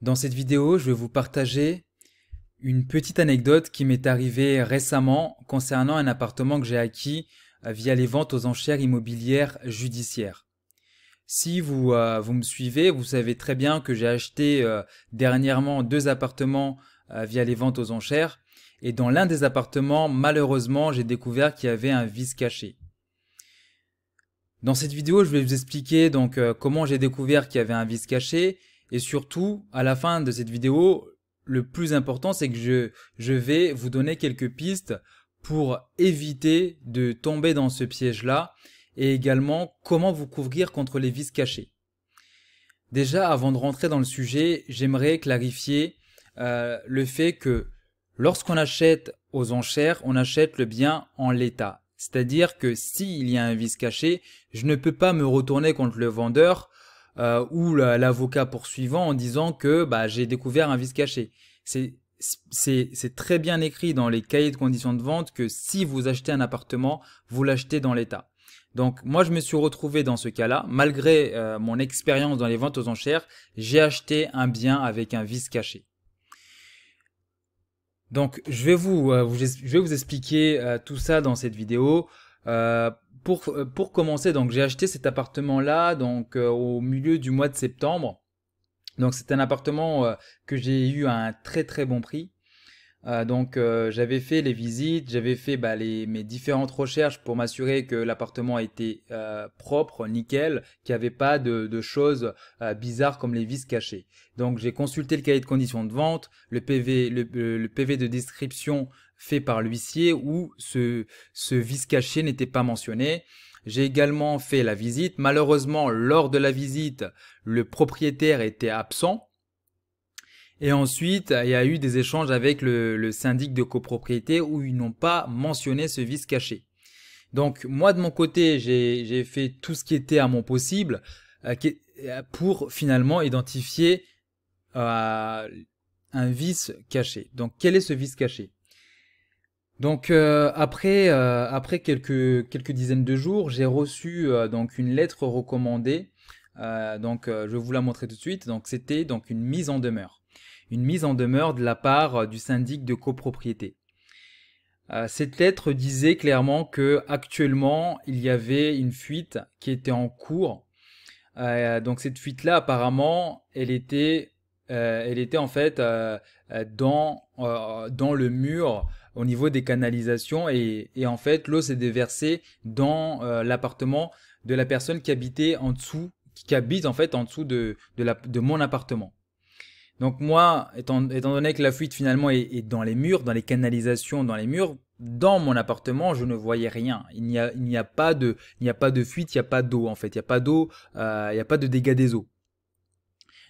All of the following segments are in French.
Dans cette vidéo, je vais vous partager une petite anecdote qui m'est arrivée récemment concernant un appartement que j'ai acquis via les ventes aux enchères immobilières judiciaires. Si vous me suivez, vous savez très bien que j'ai acheté dernièrement deux appartements via les ventes aux enchères. Et dans l'un des appartements, malheureusement, j'ai découvert qu'il y avait un vice caché. Dans cette vidéo, je vais vous expliquer donc comment j'ai découvert qu'il y avait un vice caché et surtout, à la fin de cette vidéo, le plus important, c'est que je vais vous donner quelques pistes pour éviter de tomber dans ce piège-là et également comment vous couvrir contre les vices cachés. Déjà, avant de rentrer dans le sujet, j'aimerais clarifier le fait que lorsqu'on achète aux enchères, on achète le bien en l'état. C'est-à-dire que s'il y a un vice caché, je ne peux pas me retourner contre le vendeur ou l'avocat poursuivant en disant que j'ai découvert un vice caché. C'est très bien écrit dans les cahiers de conditions de vente que si vous achetez un appartement, vous l'achetez dans l'état. Donc moi je me suis retrouvé dans ce cas-là, malgré mon expérience dans les ventes aux enchères, j'ai acheté un bien avec un vice caché. Donc je vais vous expliquer tout ça dans cette vidéo. Pour commencer, donc j'ai acheté cet appartement-là donc au milieu du mois de septembre. Donc c'est un appartement que j'ai eu à un très très bon prix. J'avais fait les visites, j'avais fait mes différentes recherches pour m'assurer que l'appartement était propre, nickel, qu'il n'y avait pas de choses bizarres comme les vis cachés. Donc j'ai consulté le cahier de conditions de vente, le PV de description fait par l'huissier où ce vice caché n'était pas mentionné. J'ai également fait la visite. Malheureusement, lors de la visite, le propriétaire était absent. Et ensuite, il y a eu des échanges avec le syndic de copropriété où ils n'ont pas mentionné ce vice caché. Donc moi de mon côté, j'ai fait tout ce qui était à mon possible pour finalement identifier un vice caché. Donc quel est ce vice caché? Donc après quelques dizaines de jours, j'ai reçu donc une lettre recommandée. Je vais vous la montrer tout de suite. Donc c'était donc une mise en demeure. Une mise en demeure de la part du syndic de copropriété. Cette lettre disait clairement que actuellement il y avait une fuite qui était en cours. Donc cette fuite-là, apparemment, elle était en fait dans le mur au niveau des canalisations et en fait l'eau s'est déversée dans l'appartement de la personne qui habitait en dessous, qui habite en fait en dessous de mon appartement. Donc moi, étant donné que la fuite finalement est dans les murs, dans les canalisations, dans les murs, dans mon appartement, je ne voyais rien. Il n'y a pas de fuite, il n'y a pas d'eau en fait, il n'y a pas d'eau, il n'y a pas de dégâts des eaux.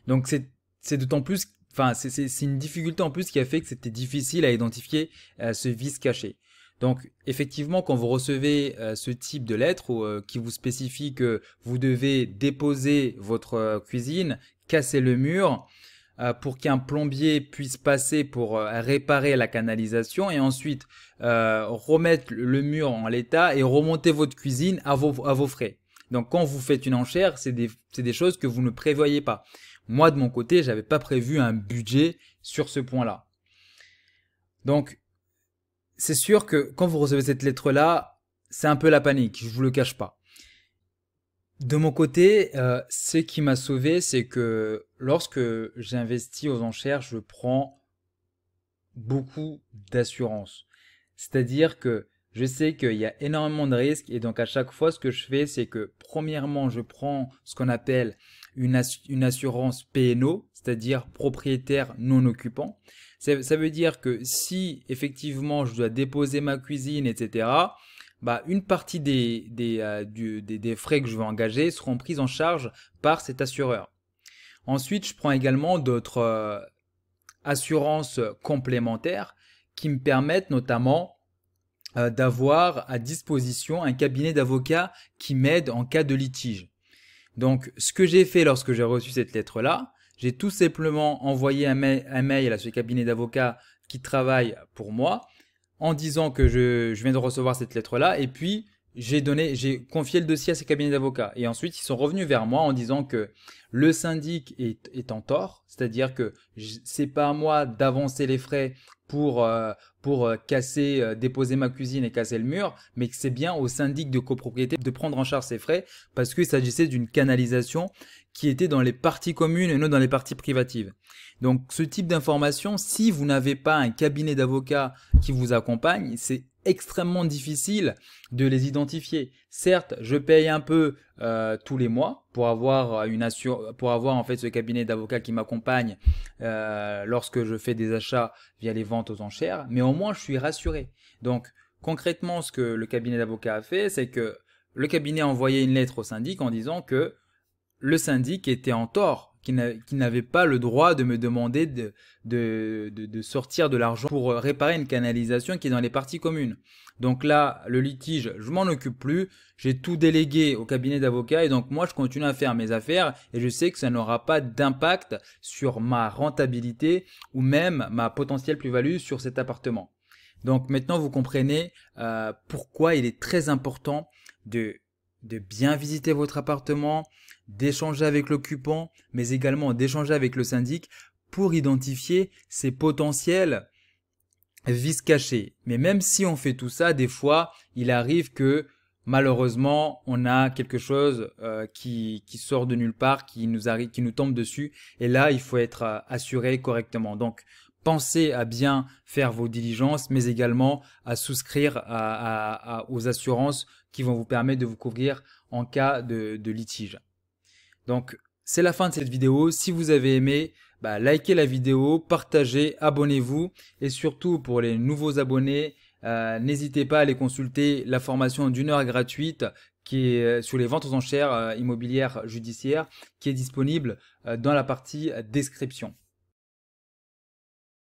Donc c'est d'autant plus, enfin c'est une difficulté en plus qui a fait que c'était difficile à identifier ce vice caché. Donc effectivement, quand vous recevez ce type de lettre qui vous spécifie que vous devez déposer votre cuisine, casser le mur, pour qu'un plombier puisse passer pour réparer la canalisation et ensuite remettre le mur en l'état et remonter votre cuisine à vos frais. Donc quand vous faites une enchère, c'est des choses que vous ne prévoyez pas. Moi de mon côté, j'avais pas prévu un budget sur ce point-là. Donc c'est sûr que quand vous recevez cette lettre-là, c'est un peu la panique, je vous le cache pas. De mon côté, ce qui m'a sauvé, c'est que lorsque j'investis aux enchères, je prends beaucoup d'assurance. C'est-à-dire que je sais qu'il y a énormément de risques et donc à chaque fois, ce que je fais, c'est que premièrement, je prends ce qu'on appelle une assurance P&O, c'est-à-dire propriétaire non occupant. Ça veut dire que si effectivement je dois déposer ma cuisine, etc., une partie des frais que je vais engager seront prises en charge par cet assureur. Ensuite, je prends également d'autres assurances complémentaires qui me permettent notamment d'avoir à disposition un cabinet d'avocats qui m'aide en cas de litige. Donc, ce que j'ai fait lorsque j'ai reçu cette lettre-là, j'ai tout simplement envoyé un mail à ce cabinet d'avocats qui travaille pour moi en disant que je viens de recevoir cette lettre-là et puis j'ai confié le dossier à ces cabinets d'avocats. Et ensuite, ils sont revenus vers moi en disant que le syndic est en tort, c'est-à-dire que c'est pas à moi d'avancer les frais pour casser, déposer ma cuisine et casser le mur, mais que c'est bien au syndic de copropriété de prendre en charge ces frais parce qu'il s'agissait d'une canalisation qui était dans les parties communes et non dans les parties privatives. Donc, ce type d'information, si vous n'avez pas un cabinet d'avocats qui vous accompagne, c'est extrêmement difficile de les identifier. Certes, je paye un peu tous les mois pour avoir pour avoir en fait ce cabinet d'avocats qui m'accompagne lorsque je fais des achats via les ventes aux enchères, mais au moins je suis rassuré. Donc concrètement, ce que le cabinet d'avocats a fait, c'est que le cabinet a envoyé une lettre au syndic en disant que le syndic était en tort, qu'il n'avait pas le droit de me demander de sortir de l'argent pour réparer une canalisation qui est dans les parties communes. Donc là, le litige, je m'en occupe plus, j'ai tout délégué au cabinet d'avocats et donc moi je continue à faire mes affaires et je sais que ça n'aura pas d'impact sur ma rentabilité ou même ma potentielle plus-value sur cet appartement. Donc maintenant vous comprenez pourquoi il est très important de bien visiter votre appartement, d'échanger avec l'occupant, mais également d'échanger avec le syndic pour identifier ses potentiels vices cachés. Mais même si on fait tout ça, des fois, il arrive que malheureusement, on a quelque chose qui sort de nulle part, qui nous tombe dessus. Et là, il faut être assuré correctement. Donc, pensez à bien faire vos diligences, mais également à souscrire aux assurances qui vont vous permettre de vous couvrir en cas de litige. Donc, c'est la fin de cette vidéo. Si vous avez aimé, likez la vidéo, partagez, abonnez-vous. Et surtout, pour les nouveaux abonnés, n'hésitez pas à aller consulter la formation d'1 heure gratuite qui est sur les ventes aux enchères immobilières judiciaires, qui est disponible dans la partie description.